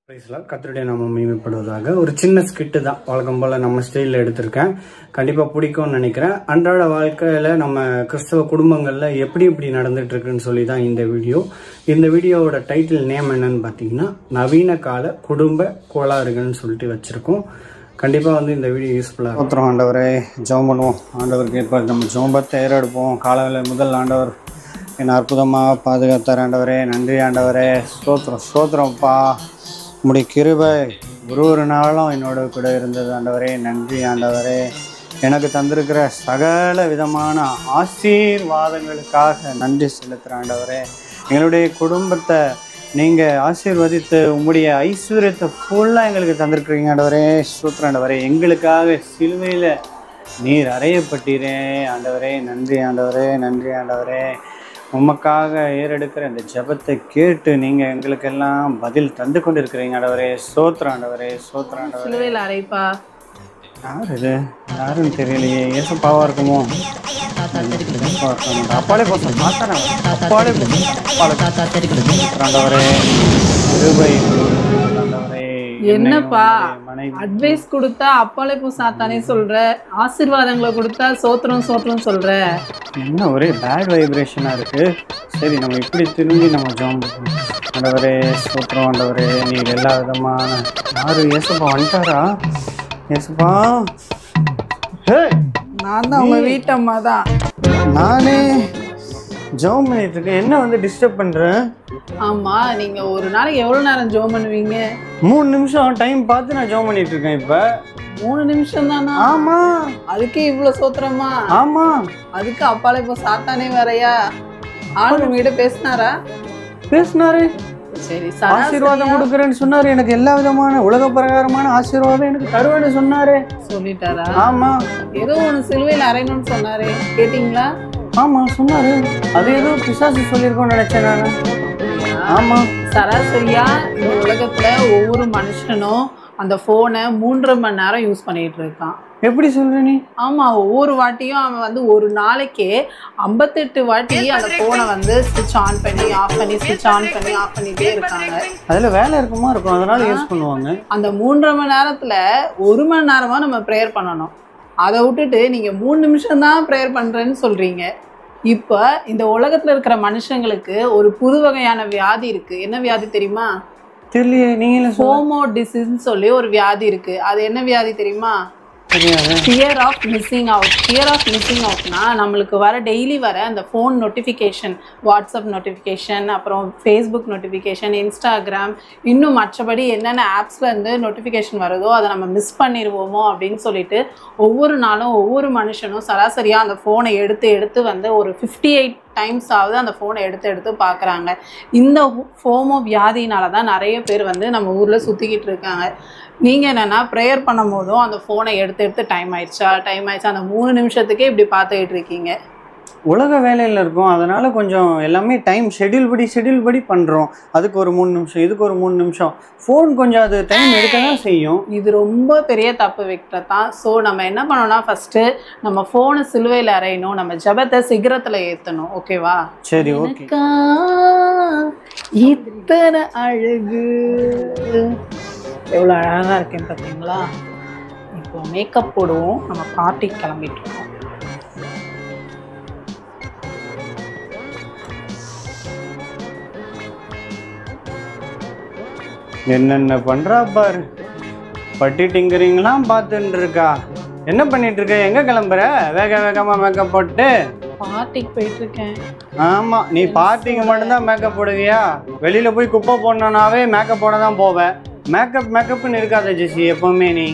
கர்த்தருடைய நாமம் மகிமைப்படுவதாக ஒரு சின்ன ஸ்கிட்டு தான் வழக்கம் போல் நம்ம ஸ்டைலில் எடுத்திருக்கேன். கண்டிப்பாக பிடிக்கும்னு நினைக்கிறேன். அன்றாட வாழ்க்கையில் நம்ம கிறிஸ்தவ குடும்பங்களில் எப்படி நடந்துட்டு இருக்குன்னு சொல்லி தான் இந்த வீடியோ. இந்த வீடியோவோட டைட்டில் நேம் என்னன்னு பார்த்தீங்கன்னா நவீன கால குடும்ப கோளாறுகள்னு சொல்லிட்டு வச்சுருக்கோம். கண்டிப்பாக இந்த வீடியோ யூஸ்ஃபுல்லாக இருக்கும். ஆண்டவரே ஜெபம் பண்ணுவோம். ஆண்டவருக்கு ஏற்பாடு நம்ம ஜெபத்தை ஏறெடுப்போம். காலையில் முதல் ஆண்டவர் என்னை அற்புதமாக பாதுகாத்தார். ஆண்டவரே நன்றி ஆண்டவரே, ஸ்தோத்திரம்ப்பா. உம்முடைய கிருபை ஒரு நாளும் என்னோட கூட இருந்தது ஆண்டவரே. நன்றி ஆண்டவரே. எனக்கு தந்திருக்கிற சகல விதமான ஆசீர்வாதங்களுக்காக நன்றி செலுத்துகிற ஆண்டவரே. எங்களுடைய குடும்பத்தை நீங்கள் ஆசீர்வதித்து உம்முடைய ஐஸ்வர்யத்தை ஃபுல்லாக எங்களுக்கு தந்திருக்கிறீங்க ஆண்டவரே. ஸ்தோத்திரம் ஆண்டவரே. எங்களுக்காக சிலுவையில் நீர் அறையப்பட்டீரே ஆண்டவரே. நன்றி ஆண்டவரே, நன்றி ஆண்டவரே. உமக்காக ஏறெடுக்கிற இந்த ஜெபத்தை கேட்டு நீங்கள் எங்களுக்கெல்லாம் பதில் தந்து கொண்டு இருக்கிறீங்க ஆண்டவரே. ஸ்தோத்திரம் ஆண்டவரே, ஸ்தோத்திரம் ஆண்டவரே. சிலுவையில் அறைப்பா. யார் இது? யாருன்னு தெரியலையே. ஏசப்பாவா இருக்குமோ? அப்பாலே போசம் அப்பாலே ஆண்டவரே. கிருபை ஆண்டவரே. என்னப்பா அட்வைஸ் கொடுத்தா அப்பாலே போ சாத்தானே சொல்ற, ஆசீர்வாதங்களை கொடுத்தா சோத்திரம் சொல்ற. என்ன ஒரே பேட் வைப்ரேஷனாக இருக்குது. சரி, நம்ம இப்படி திரும்பி நம்ம ஜெபம் பண்ணுவோம். ஆண்டவரே ஸ்தோத்திரம் ஆண்டவரே. நீங்கள் எல்லா விதமான யாரு? ஏசப்பா வந்துட்டாரா? ஏசப்பா, நான் தான் உங்க வீட்டம்மா தான். நானே ஜெபம் பண்ணிட்டு இருக்கேன். என்ன டிஸ்டர்ப் பண்ணுறேன்? ஆமா, நீங்க ஒரு நாளைக்கு எவ்வளவு நேரம் ஜெபம் பண்ணுவீங்க? 3 நிமிஷம் டைம் பார்த்து நான் ஜெபம் பண்ணிட்டு இருக்கேன். இப்போ 3 நிமிஷம் தானா? ஆமா. அதுக்கே இவ்வளவு சோத்திரமா? ஆமா. அதுக்கு அப்பாலே போ சாத்தானே வேறையா? ஆள் உங்ககிட்ட பேசினாரா? பேசினாரு. சரி, ஆசீர்வாதம் கொடுக்குறேன்னு சொன்னாரு. எனக்கு எல்லா விதமான உலக பிரகாரமான ஆசீர்வாதம் எனக்கு தருவேன்னு சொன்னாரு. சொல்லிட்டாரா? ஆமா. ஏதோ ஒண்ணு சிலுவையில் அறையணும்னு சொன்னாரு, கேட்டீங்களா? ஆமா சொன்னாரு. அது ஏதோ பிசாசு சொல்லியிருக்கோன்னு நினைச்சேன் நான். ஆமா. சராசரியா இந்த உலகத்துல ஒவ்வொரு மனுஷனும் அந்த போனை 3.5 மணி நேரம் யூஸ் பண்ணிட்டு இருக்கான். எப்படி சொல்ற நீ? ஆமா, ஒவ்வொரு வாட்டியும் அவன் ஒரு நாளைக்கே 58 வாட்டி அந்த போனை ஸ்விட்ச் ஆன் பண்ணி ஆஃப் பண்ணி ஸ்விட்ச் ஆன் பண்ணி ஆஃப் பண்ணிட்டே இருக்காங்க. அதுல வேலை இருக்குமா இருக்கும், அதனால யூஸ் பண்ணுவாங்க. அந்த 3.5 மணி நேரத்துல 1 மணி நேரமா நம்ம ப்ரேயர் பண்ணணும். அதை விட்டுட்டு நீங்க 3 நிமிஷம் தான் ப்ரேயர் பண்றேன்னு சொல்றீங்க. இப்ப இந்த உலகத்துல இருக்கிற மனுஷங்களுக்கு ஒரு புது வகையான வியாதி இருக்கு. என்ன வியாதி தெரியுமா? தெரியலையே. நீங்க ஹோமோ டிசீஸ்னு சொல்லி ஒரு வியாதி இருக்கு. அது என்ன வியாதி தெரியுமா? Fear of missing out. Fear of missing அவுட்னா நம்மளுக்கு டெய்லி வர அந்த ஃபோன் நோட்டிஃபிகேஷன், வாட்ஸ்அப் நோட்டிஃபிகேஷன், அப்புறம் ஃபேஸ்புக் நோட்டிஃபிகேஷன், இன்ஸ்டாகிராம், இன்னும் மற்றபடி என்னென்ன ஆப்ஸ்லேருந்து நோட்டிஃபிகேஷன் வருதோ அதை நம்ம மிஸ் பண்ணிடுவோமோ அப்படின்னு சொல்லிட்டு ஒவ்வொரு நாளும் ஒவ்வொரு மனுஷனும் சராசரியாக அந்த ஃபோனை எடுத்து ஒரு 58 டைம்ஸ் ஆகுது அந்த ஃபோனை எடுத்து பார்க்குறாங்க. இந்த ஃபோமோ வியாதினால தான் நிறைய பேர் நம்ம ஊரில் சுற்றிக்கிட்டு இருக்காங்க. நீங்கள் என்னென்னா ப்ரேயர் பண்ணும் போதும் அந்த ஃபோனை எடுத்து டைம் ஆயிடுச்சா அந்த 3 நிமிஷத்துக்கே இப்படி பார்த்துக்கிட்டு இருக்கீங்க. உலக வேலையில் இருக்கும், அதனால கொஞ்சம் எல்லாமே டைம் ஷெட்யூல் படி பண்ணுறோம். அதுக்கு ஒரு 3 நிமிஷம், இதுக்கு ஒரு 3 நிமிஷம். ஃபோன் கொஞ்சம் அது டைம் எடுக்க தான் செய்யும். இது ரொம்ப பெரிய தப்பு விக்டர் தான். ஸோ நம்ம என்ன பண்ணோம்னா ஃபஸ்ட்டு நம்ம ஃபோனை சிலுவையில் அறையணும், நம்ம ஜெபத்தை சிகரத்தில் ஏற்றணும். ஓகேவா? சரி, ஓகே. இத்தனை அழகு, எவ்வளோ அழகாக இருக்கேன் பார்த்தீங்களா? இப்போ மேக்கப் போடுவோம், நம்ம பார்ட்டிக்கு கிளம்பிட்டு இருக்கோம். என்னென்ன பண்ணுறா பாரு. பட்டி டிங்கரிங்லாம் பார்த்துட்டு இருக்கா. என்ன பண்ணிட்டு இருக்க? எங்கே கிளம்புற? வேகமாக மேக்கப் போட்டு பார்ட்டிக்கு போயிட்டு இருக்கேன். ஆமாம், நீ பார்ட்டிக்கு மட்டும்தான் மேக்கப் போடுவியா? வெளியில் போய் குப்பை போடணுன்னாவே மேக்கப் போட தான் போவேன். மேக்கப்னு இருக்காத ஜெசி எப்போவுமே நீ.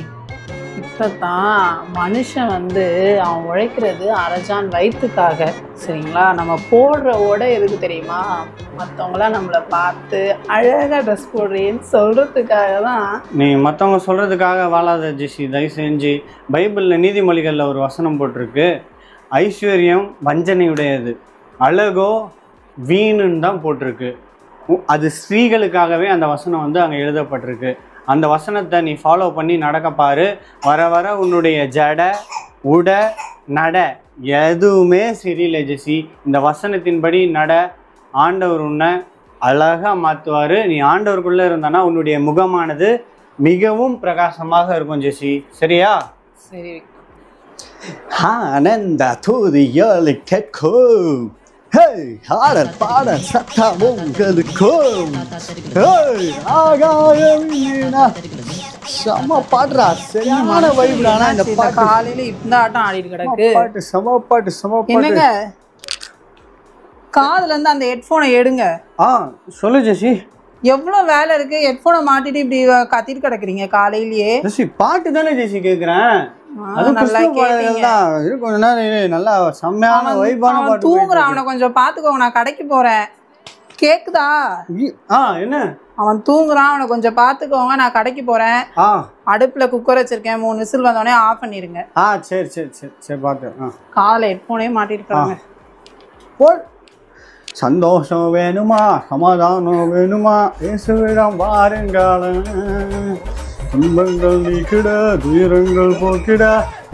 இப்போ தான் மனுஷன் அவன் உழைக்கிறது அரஜான் வயிற்றுக்காக. சரிங்களா? நம்ம போடுற உடை எதுக்கு தெரியுமா? மற்றவங்களாம் நம்மளை பார்த்து அழகாக ட்ரெஸ் போடுறேன்னு சொல்கிறதுக்காக தான். நீ மற்றவங்க சொல்கிறதுக்காக வாழாத ஜெசி, தயவு செஞ்சு. பைபிளில் நீதிமொழிகளில் ஒரு வசனம் போட்டிருக்கு, ஐஸ்வர்யம் வஞ்சனையுடையது, அழகோ வீணுன்னு தான் போட்டிருக்கு. அது ஸ்திரீகளுக்காகவே அந்த வசனம் அங்கே எழுதப்பட்டிருக்கு. அந்த வசனத்தை நீ ஃபாலோ பண்ணி நடக்க பாரு. வர உன்னுடைய ஜடை உடை நட எதுவுமே சரியில்லை ஜெசி. இந்த வசனத்தின்படி நட. ஆண்டவர் உன்னை அழகா மாத்துவாரு. நீ ஆண்டவருக்குள்ள இருந்தானா உன்னுடைய முகமானது மிகவும் பிரகாசமாக இருக்கும் ஜெசி. சரியா? சரி. ஆனந்த தூதியாலை கேட்கும். ஹே ஆடல் பாடல் சத்தம் உங்களுக்கும். செம பாடுறா, சரியான வைப்டானா இந்த பாட்டு. காலையில இந்த ஆட்டம் ஆடிட்டு கிடக்கு. பாட்டு செம பாட்டு, செம பாட்டு. என்னங்க காதுல இருந்து அந்த ஹெட்போனை எடுங்க. சொல்லு ஜெசி. எவ்வளவு வேலை இருக்கு, ஹெட்போனை மாட்டிட்டு இப்படி கத்திட்டு கிடக்குறீங்க காலையிலேயே. ஜெசி பாட்டு தானே ஜெசி கேக்குறேன். அது நல்லா கேட்டீங்க. கொஞ்ச நேரம் நல்லா செம்மையான வைபான பாட்டு. தூங்குறான், அவனை கொஞ்சம் பாத்துக்கோங்க, நான் கடைக்கு போறேன். கேக்குதா? என்ன? அவன் தூங்குறான், அவனை கொஞ்சம் பாத்துக்கோங்க, நான் கடைக்கு போறேன். அடுப்புல குக்கர் வச்சிருக்கேன், 3 விசில் வந்தோடனே ஆஃப் பண்ணிருங்க. சரி சரி சரி சரி பாத்து. காலை ஹெட்போனே மாட்டிருக்காங்க. சந்தோஷம் வேணுமா, சமாதானம் வேணுமா, இயேசுவிடம் வாருங்கள். துன்பங்கள் நீக்கிட, துயரங்கள் போக்கிட,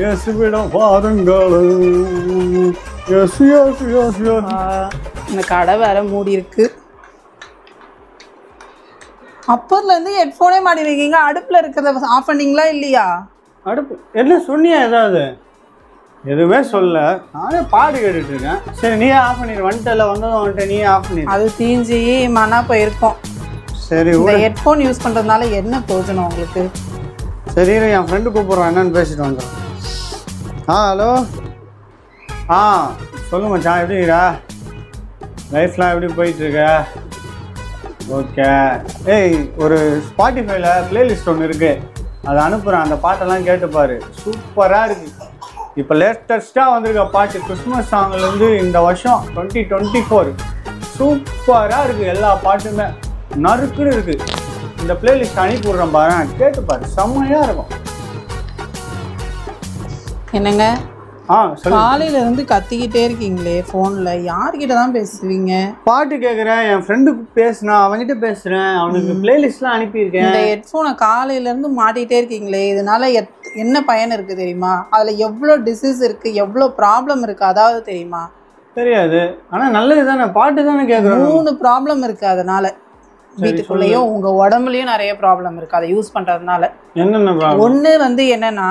இயேசுவிடம் வாருங்கள். இந்த கடை வேற மூடி இருக்கு. அப்பர்ல இருந்து ஹெட்போனே மாட்டிருக்கீங்க. அடுப்புல இருக்கிறத ஆஃப் பண்ணீங்களா இல்லையா? அடுப்பு என்ன சொன்னியா? ஏதாவது எதுவுமே சொல்ல, நானே பாடு கேட்டுட்டு இருக்கேன். சரி நீயே ஆஃப் பண்ணிடு. வந்துட்டல, வந்ததும் வந்துட்டு நீயே ஆஃப் பண்ணிடு. அது தீஞ்சி மனா போயிருக்கும். சரி, இந்த ஹெட்ஃபோன் யூஸ் பண்ணுறதுனால என்ன பிரயோஜனம் உங்களுக்கு? சரி என் ஃப்ரெண்டு கூப்பிட்றான், என்னன்னு பேசிட்டு வந்துடுறேன். ஹலோ. சொல்லு மச்சான், எப்படிங்கிறா? லைஃப்லாம் எப்படி போயிட்டுருக்க? ஓகே. ஒரு ஸ்பாட்டிஃபைல பிளேலிஸ்ட் ஒன்று இருக்குது, அதை அனுப்புகிறேன். அந்த பாட்டெல்லாம் கேட்டுப்பாரு, சூப்பராக இருக்குது. இப்போ லேட்டஸ்ட்டாக வந்திருக்க பாட்டு கிறிஸ்மஸ் சாங்லேருந்து இந்த வருஷம் 2024 சூப்பராக இருக்குது. எல்லா பாட்டுமே நறுக்குன்னு இருக்குது. இந்த பிளேலிஸ்ட் அனுப்பி விட்றேன் பாரு, கேட்டுப்பாரு, செம்மையாக இருக்கும். என்னங்க காலையில இருந்து கத்திக்கிட்டே இருக்கீங்களே போன்ல, யார்கிட்ட தான் பேசுவீங்க? பாட்டு கேட்குறேன், என் ஃப்ரெண்டுக்கு பேசுனா, அவன்கிட்ட பேசுறேன், அவனுக்கு பிளேலிஸ்ட்லாம் அனுப்பியிருக்கேன். இந்த ஹெட்ஃபோனை காலையில இருந்து மாட்டிகிட்டே இருக்கீங்களே, இதனால என்ன பயன் இருக்கு தெரியுமா? அதுல எவ்வளோ டிசீஸ் இருக்கு, எவ்வளோ ப்ராப்ளம் இருக்கு, அதாவது தெரியுமா? தெரியாது, ஆனா நல்லது தானே, பாட்டு தானே கேட்குறோம். 3 ப்ராப்ளம் இருக்கு அதனால. வீட்டுக்குள்ளேயும் உங்க உடம்புலயும் நிறைய ப்ராப்ளம் இருக்கு அதை யூஸ் பண்றதுனால. என்னென்ன ப்ராப்ளம்? ஒண்ணு வந்து என்னன்னா,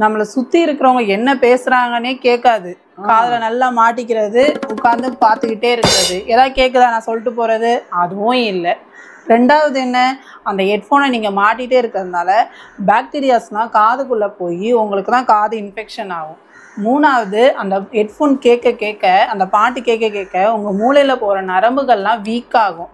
நம்மளை சுத்தி இருக்கிறவங்க என்ன பேசுறாங்கன்னே கேட்காது, காதுல நல்லா மாட்டிக்கிறது, உட்காந்து பார்த்துக்கிட்டே இருக்கிறது, ஏதாவது கேட்குதா நான் சொல்லிட்டு போறது, அதுவும் இல்லை. ரெண்டாவது என்ன, அந்த ஹெட்ஃபோனை நீங்கள் மாட்டிகிட்டே இருக்கிறதுனால பாக்டீரியாஸ்லாம் காதுக்குள்ளே போய் உங்களுக்கு தான் காது இன்ஃபெக்ஷன் ஆகும். மூணாவது, அந்த ஹெட்ஃபோன் கேட்க கேட்க, அந்த பாட்டு கேட்க கேட்க உங்கள் மூளையில் போகிற நரம்புகள்லாம் வீக் ஆகும்.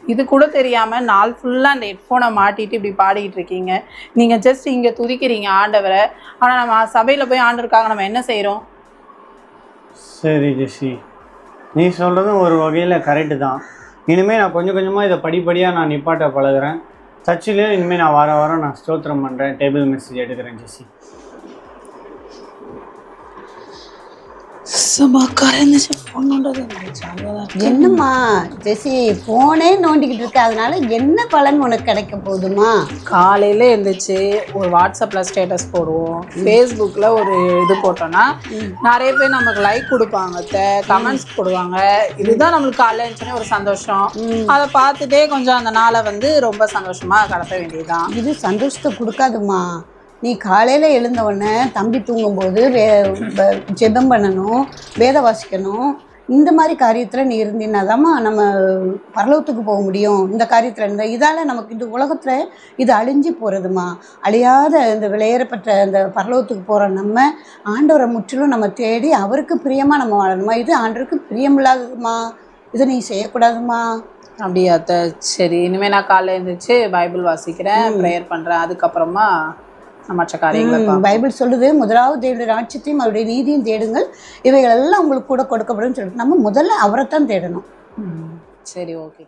இது கூட தெரியாமல் நாள் ஃபுல்லாக அந்த ஹெட்ஃபோனை மாட்டிட்டு இப்படி பாடிக்கிட்டு இருக்கீங்க. நீங்கள் ஜஸ்ட் இங்கே துதிக்கிறீங்க ஆண்டவரை, ஆனால் நம்ம சபையில் போய் ஆண்டவருக்காக நம்ம என்ன செய்கிறோம்? சரி ஜெசி, நீ சொல்கிறதும் ஒரு வகையில் கரெக்டு தான். இனிமேல் நான் கொஞ்சம் கொஞ்சமாக இதை படிப்படியாக நான் நிப்பாட்ட பழகிறேன். சர்ச்சிலையும் இனிமேல் நான் வாரம் நான் ஸ்தோத்திரம் பண்ணுறேன், டேபிள் மெசேஜ் எடுக்கிறேன் ஜெசி. என்னம்மா ஜெசி போனே நோண்டிக்கிட்டு இருக்க, அதனால என்ன பலன் உனக்கு கிடைக்க போகுதுமா? காலையில எழுந்திரிச்சு ஒரு வாட்ஸ்அப்ல ஸ்டேட்டஸ் போடுவோம், ஃபேஸ்புக்ல ஒரு இது போட்டோம்னா நிறைய பேர் நமக்கு லைக் கொடுப்பாங்க, கமெண்ட்ஸ் போடுவாங்க. இதுதான் நம்மளுக்கு காலையில எழுந்துச்சுனே ஒரு சந்தோஷம். அதை பார்த்துட்டே கொஞ்சம் அந்த நாளை வந்து ரொம்ப சந்தோஷமா கடத்த வேண்டியதுதான். இது சந்தோஷத்தை கொடுக்காதுமா. நீ காலையில் எழுந்தவுடனே தம்பி தூங்கும்போது ஜெபம் பண்ணணும், வேத வாசிக்கணும், இந்த மாதிரி காரியத்தில் நீ இருந்தீன்னாதாம்மா நம்ம பரலோகத்துக்கு போக முடியும். இந்த காரியத்தில் இருந்தால் இதால் நமக்கு இந்த உலகத்தில் இது அழிஞ்சு போகிறதுமா. அழியாத இந்த விலையேறப்பட்ட அந்த பரலோகத்துக்கு போகிற நம்ம ஆண்டவரை முற்றிலும் நம்ம தேடி அவருக்கு பிரியமாக நம்ம வாழணுமா. இது ஆண்டவருக்கு பிரியமில்லாததுமா, இதை நீ செய்யக்கூடாதுமா. அப்படியா? சரி, இனிமேல் நான் காலையில் எழுந்திரிச்சு பைபிள் வாசிக்கிறேன், ப்ரேயர் பண்ணுறேன், அதுக்கப்புறமா மற்ற காரியங்களை. பைபிள் சொல்லுது, முதலாவது தேவனுடைய ராஜ்யத்தையும் அவருடைய நீதியும் தேடுங்கள், இவைகள் எல்லாம் உங்களுக்கு கூட கொடுக்கப்படும் சொல்லிட்டு நம்ம முதல்ல அவரைத்தான் தேடணும். சரி, ஓகே.